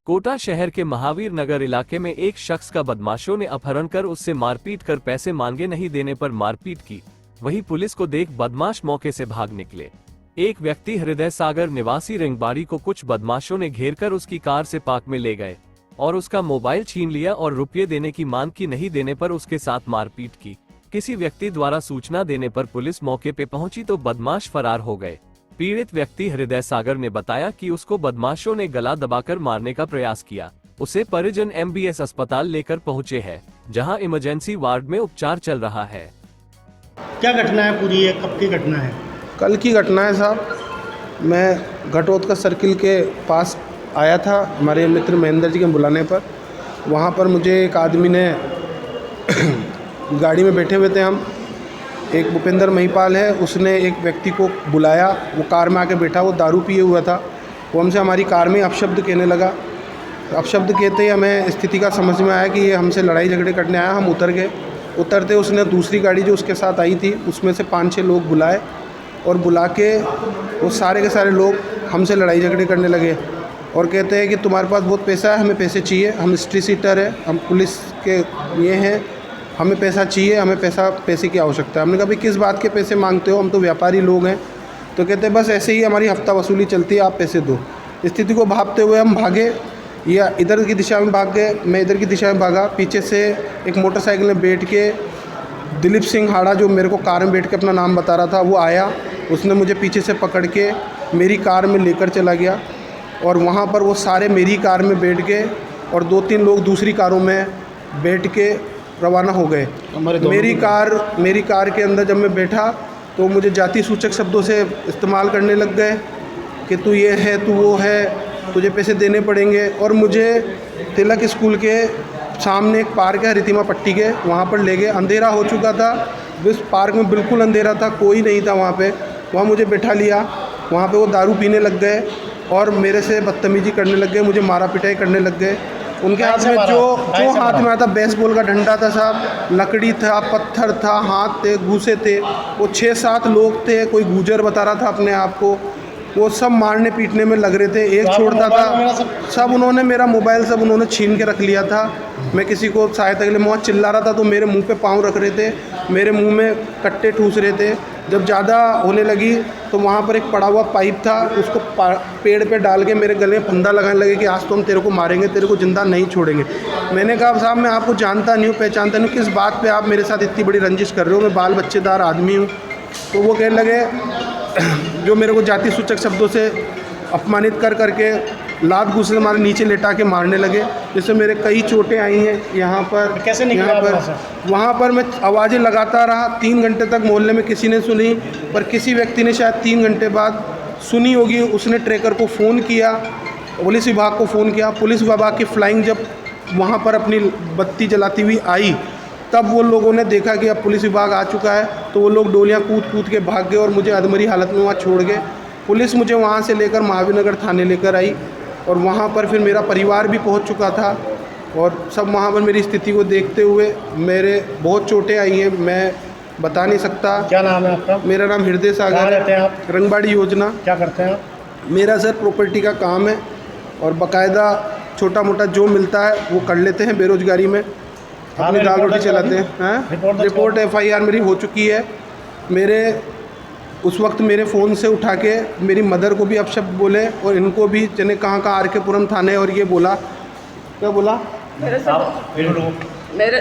कोटा शहर के महावीर नगर इलाके में एक शख्स का बदमाशों ने अपहरण कर उससे मारपीट कर पैसे मांगे नहीं देने पर मारपीट की। वहीं पुलिस को देख बदमाश मौके से भाग निकले। एक व्यक्ति हृदय सागर निवासी रिंगबाड़ी को कुछ बदमाशों ने घेरकर उसकी कार से पार्क में ले गए और उसका मोबाइल छीन लिया और रुपये देने की मांग की। नहीं देने पर उसके साथ मारपीट की। किसी व्यक्ति द्वारा सूचना देने पर पुलिस मौके पे पहुंची तो बदमाश फरार हो गए। पीड़ित व्यक्ति हृदय सागर ने बताया कि उसको बदमाशों ने गला दबाकर मारने का प्रयास किया। उसे परिजन MBS अस्पताल लेकर पहुंचे हैं, जहां इमरजेंसी वार्ड में उपचार चल रहा है। क्या घटना है पूरी, ये कब की घटना है? कल की घटना है साहब। मैं घटोत्कच सर्किल के पास आया था हमारे मित्र महेंद्र जी के बुलाने पर। वहाँ पर मुझे एक आदमी ने गाड़ी में बैठे हुए थे हम, एक भूपेंद्र महिपाल है, उसने एक व्यक्ति को बुलाया। वो कार में आके बैठा, वो दारू पिए हुआ था। वो हमसे हमारी कार में अपशब्द कहने लगा। अपशब्द कहते ही हमें स्थिति का समझ में आया कि ये हमसे लड़ाई झगड़े करने आया। हम उतर गए। उतरते उसने दूसरी गाड़ी जो उसके साथ आई थी उसमें से 5-6 लोग बुलाए और बुला के वो सारे के सारे लोग हमसे लड़ाई झगड़े करने लगे और कहते हैं कि तुम्हारे पास बहुत पैसा है, हमें पैसे चाहिए, हम हिस्ट्री सीटर है, हम पुलिस के ये हैं, हमें पैसा चाहिए, हमें पैसे की आवश्यकता है। हमने कहा भाई किस बात के पैसे मांगते हो, हम तो व्यापारी लोग हैं। तो कहते हैं बस ऐसे ही हमारी हफ्ता वसूली चलती है, आप पैसे दो। स्थिति को भांपते हुए हम भागे, या इधर की दिशा में भाग गए, मैं इधर की दिशा में भागा। पीछे से एक मोटरसाइकिल में बैठ के दिलीप सिंह हाड़ा, जो मेरे को कार में बैठ के अपना नाम बता रहा था, वो आया। उसने मुझे पीछे से पकड़ के मेरी कार में लेकर चला गया और वहाँ पर वो सारे मेरी कार में बैठ गए और 2-3 लोग दूसरी कारों में बैठ के रवाना हो गए। मेरी कार के अंदर जब मैं बैठा तो मुझे जाति सूचक शब्दों से इस्तेमाल करने लग गए कि तू ये है, तू वो है, तुझे पैसे देने पड़ेंगे। और मुझे तिलक स्कूल के सामने एक पार्क है रितिमा पट्टी के, वहाँ पर ले गए। अंधेरा हो चुका था, उस पार्क में बिल्कुल अंधेरा था, कोई नहीं था वहाँ पे। वहाँ मुझे बैठा लिया। वहाँ पे वो दारू पीने लग गए और मेरे से बदतमीजी करने लग गए, मुझे मारा पिटाई करने लग गए। उनके हाथ में जो हाथ में आता बेसबॉल का डंडा था साहब, लकड़ी था, पत्थर था, हाथ थे, घूसे थे। वो 6-7 लोग थे, कोई गुजर बता रहा था अपने आप को। वो सब मारने पीटने में लग रहे थे, एक छोड़ता था। सब उन्होंने मेरा मोबाइल सब उन्होंने छीन के रख लिया था। मैं किसी को सहायता के लिए मुँह चिल्ला रहा था तो मेरे मुंह पे पाँव रख रहे थे, मेरे मुंह में कट्टे ठूस रहे थे। जब ज़्यादा होने लगी तो वहाँ पर एक पड़ा हुआ पाइप था, उसको पेड़ पे डाल के मेरे गले में फंदा लगाने लगे कि आज तो हम तेरे को मारेंगे, तेरे को जिंदा नहीं छोड़ेंगे। मैंने कहा साहब मैं आपको जानता नहीं हूँ, पहचानता नहीं हूँ, किस बात पे आप मेरे साथ इतनी बड़ी रंजिश कर रहे हो, मैं बाल बच्चेदार आदमी हूँ। तो वो कहने लगे जो मेरे को जाति सूचक शब्दों से अपमानित कर करके लात घूसे से हमारे नीचे लेटा के मारने लगे, जिससे मेरे कई चोटें आई हैं यहाँ पर। कैसे निकला यहाँ पर वहाँ पर मैं आवाज़ें लगाता रहा 3 घंटे तक। मोहल्ले में किसी ने सुनी, पर किसी व्यक्ति ने शायद 3 घंटे बाद सुनी होगी। उसने ट्रैकर को फ़ोन किया, पुलिस विभाग को फ़ोन किया। पुलिस विभाग की फ्लाइंग जब वहाँ पर अपनी बत्ती जलाती हुई आई, तब वो लोगों ने देखा कि अब पुलिस विभाग आ चुका है, तो वो लोग डोलियाँ कूद कूद के भाग गए और मुझे अधमरी हालत में वहाँ छोड़ गए। पुलिस मुझे वहाँ से लेकर महावीर नगर थाने लेकर आई और वहाँ पर फिर मेरा परिवार भी पहुँच चुका था और सब वहाँ पर मेरी स्थिति को देखते हुए मेरे बहुत चोटें आई हैं, मैं बता नहीं सकता। क्या नाम है आपका? मेरा नाम हृदय सागर रहते हैं आप? रंगबाड़ी योजना। क्या करते हैं आप? मेरा सर प्रॉपर्टी का काम है और बाकायदा छोटा मोटा जो मिलता है वो कर लेते हैं बेरोजगारी में, अपनी दाल रोटी चलाते हैं। रिपोर्ट FIR मेरी हो चुकी है। मेरे उस वक्त मेरे फ़ोन से उठा के मेरी मदर को भी अपशब्द बोले और इनको भी जने कहाँ RK पुरम थाने, और ये बोला, क्या बोला, मेरे